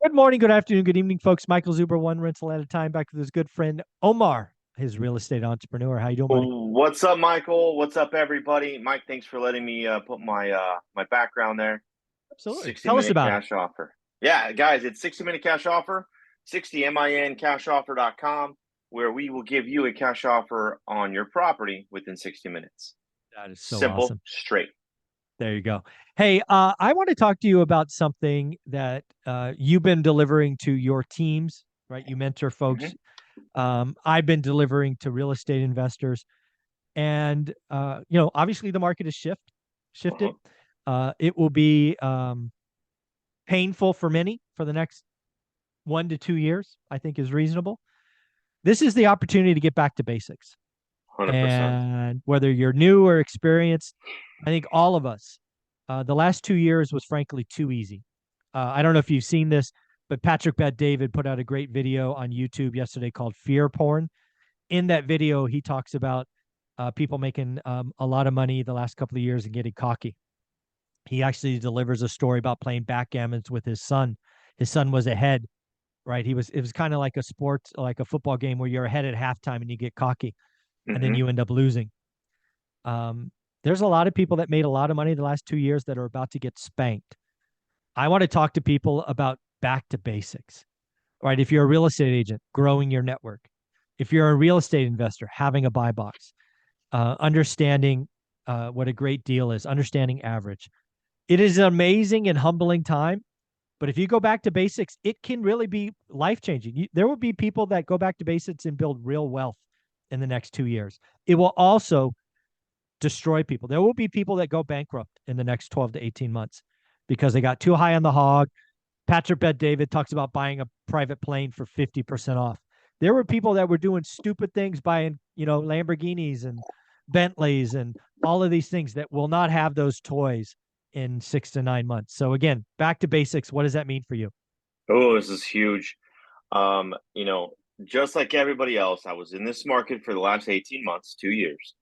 Good morning, good afternoon, good evening, folks. Michael Zuber, one rental at a time, back with his good friend Omar, his real estate entrepreneur. How you doing, buddy? What's up, Michael? What's up, everybody? Mike, thanks for letting me put my background there. Absolutely. 60 Tell us minute about it. cash offer. Yeah, guys, it's 60-minute cash offer, 60 MIN where we will give you a cash offer on your property within 60 minutes. That is so Simple, awesome. straight. There you go. Hey, I want to talk to you about something that you've been delivering to your teams, right? You mentor folks. Hmm. I've been delivering to real estate investors, and obviously the market has shifted. Uh-huh. It will be painful for many for the next 1 to 2 years, I think is reasonable. This is the opportunity to get back to basics. 100%. And whether you're new or experienced, I think all of us, the last 2 years was frankly too easy. I don't know if you've seen this, but Patrick Bet David put out a great video on YouTube yesterday called Fear Porn. In that video, he talks about people making a lot of money the last couple of years and getting cocky. He actually delivers a story about playing backgammons with his son. His son was ahead, right? It was kind of like a sports, like a football game where you're ahead at halftime and you get cocky and then Hmm. you end up losing. Um, there's a lot of people that made a lot of money the last 2 years that are about to get spanked. I want to talk to people about back to basics, right? If you're a real estate agent, growing your network. If you're a real estate investor, having a buy box, understanding what a great deal is, understanding average. It is an amazing and humbling time. But if you go back to basics, it can really be life changing. There will be people that go back to basics and build real wealth in the next 2 years. It will also destroy people. There will be people that go bankrupt in the next 12 to 18 months because they got too high on the hog. Patrick Bet David talks about buying a private plane for 50% off. There were people that were doing stupid things, buying, Lamborghinis and Bentleys and all of these things that will not have those toys in 6 to 9 months. So again, back to basics. What does that mean for you? Oh, this is huge. Um, you know, just like everybody else, I was in this market for the last 18 months, 2 years.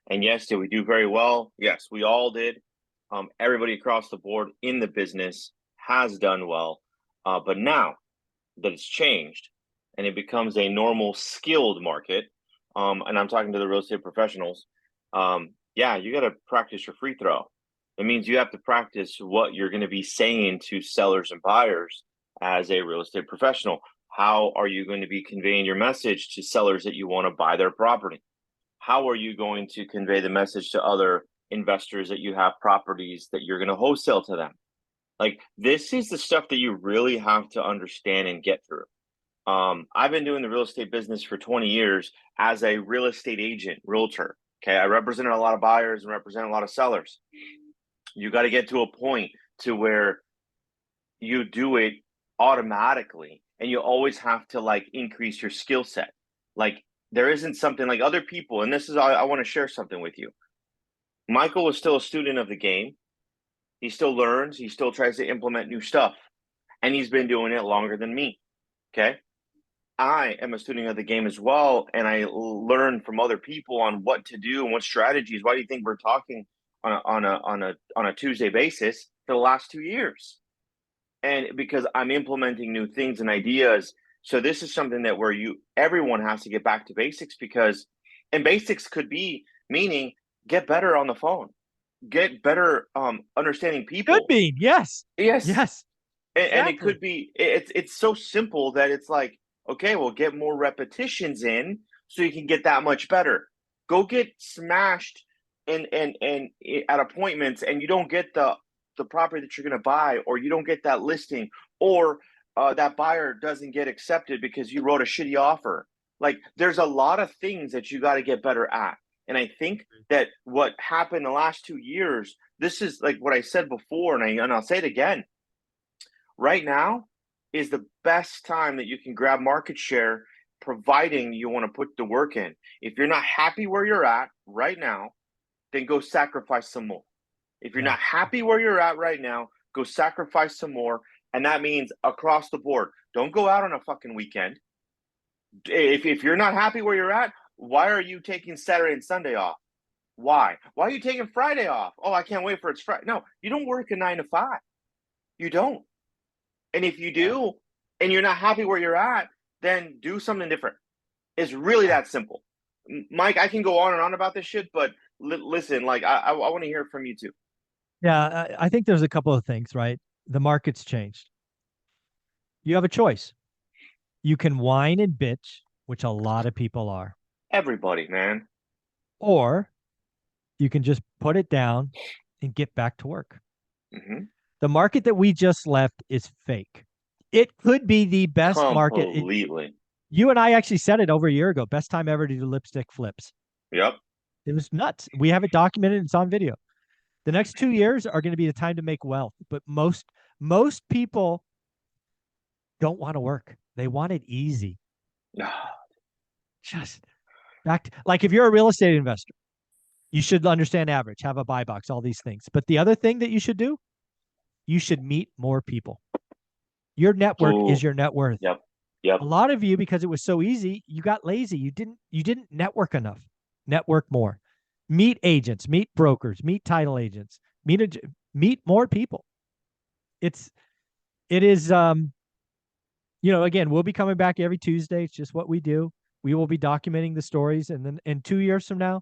And yes, did we do very well? Yes, we all did. Everybody across the board in the business has done well. But now that it's changed and it becomes a normal skilled market, and I'm talking to the real estate professionals, yeah, you got to practice your free throw. It means you have to practice what you're going to be saying to sellers and buyers as a real estate professional. How are you going to be conveying your message to sellers that you want to buy their property? How are you going to convey the message to other investors that you have properties that you're going to wholesale to them? Like, this is the stuff that you really have to understand and get through. I've been doing the real estate business for 20 years as a real estate agent, realtor. Okay. I represented a lot of buyers and represent a lot of sellers. You got to get to a point to where you do it automatically and you always have to like increase your skill set. Like, there isn't something like other people, and this is, I want to share something with you. Michael was still a student of the game. He still learns, he still tries to implement new stuff, and he's been doing it longer than me. Okay. I am a student of the game as well, and I learn from other people on what to do and what strategies. Why do you think we're talking on a Tuesday basis for the last 2 years? And because I'm implementing new things and ideas. So this is something that where you everyone has to get back to basics, because and basics could be meaning get better on the phone, get better understanding Could people. be. Yes. Yes. Yes. And it Exactly. could be, it's so simple that it's like, okay, well, get more repetitions in so you can get that much better. Go get smashed and at appointments, and you don't get the property that you're going to buy, or you don't get that listing, or that buyer doesn't get accepted because you wrote a shitty offer. Like, there's a lot of things that you got to get better at. And I think that what happened the last 2 years, this is like what I said before, and I'll say it again. Right now is the best time that you can grab market share, providing you want to put the work in. If you're not happy where you're at right now, then go sacrifice some more. If you're Yeah. not happy where you're at right now, go sacrifice some more. And that means across the board. Don't go out on a fucking weekend. If you're not happy where you're at, why are you taking Saturday and Sunday off? Why? Why are you taking Friday off? Oh, I can't wait for it's Friday. No, you don't work a 9 to 5. You don't. And if you Yeah. do, and you're not happy where you're at, then do something different. It's really Yeah. that simple. Mike, I can go on and on about this shit, but listen, like I want to hear from you too. Yeah, I think there's a couple of things, right? The market's changed. You have a choice. You can whine and bitch, which a lot of people are, Everybody, man. or you can just put it down and get back to work. Hmm. The market that we just left is fake. It could be the best market. Completely. You and I actually said it over a year ago. Best time ever to do lipstick flips. Yep. It was nuts. We have it documented. It's on video. The next 2 years are going to be the time to make wealth. But most people don't want to work. They want it easy. Just back to, like if you're a real estate investor, you should understand average, have a buy box, all these things. But the other thing that you should do, you should meet more people. Your network is Oh, your net worth. yep. Yep. A lot of you, because it was so easy, you got lazy. You didn't network enough. Network more. Meet agents, meet brokers, meet title agents, meet more people. It's it is again, we'll be coming back every Tuesday. It's just what we do. We will be documenting the stories, and then in 2 years from now,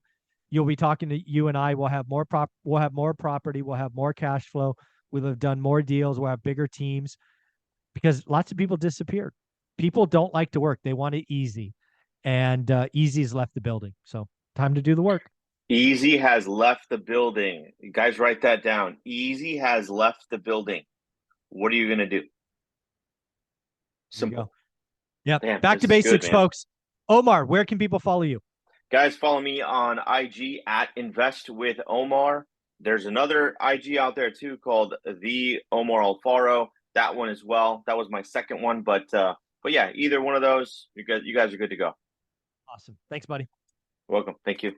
you'll be talking to you and I. We'll have more property, we'll have more cash flow, we'll have done more deals, we'll have bigger teams because lots of people disappeared. People don't like to work; they want it easy, and easy has left the building. So time to do the work. Easy has left the building. You guys write that down. Easy has left the building. What are you going to do? There you go. Simple. Yep. Damn, Back to this is good, basics, man. folks. Omar, where can people follow you? Guys, follow me on IG at Invest with Omar. There's another IG out there too called the Omar Alfaro. That one as well. That was my second one, but yeah, either one of those, you guys are good to go. Awesome. Thanks, buddy. Welcome. Thank you.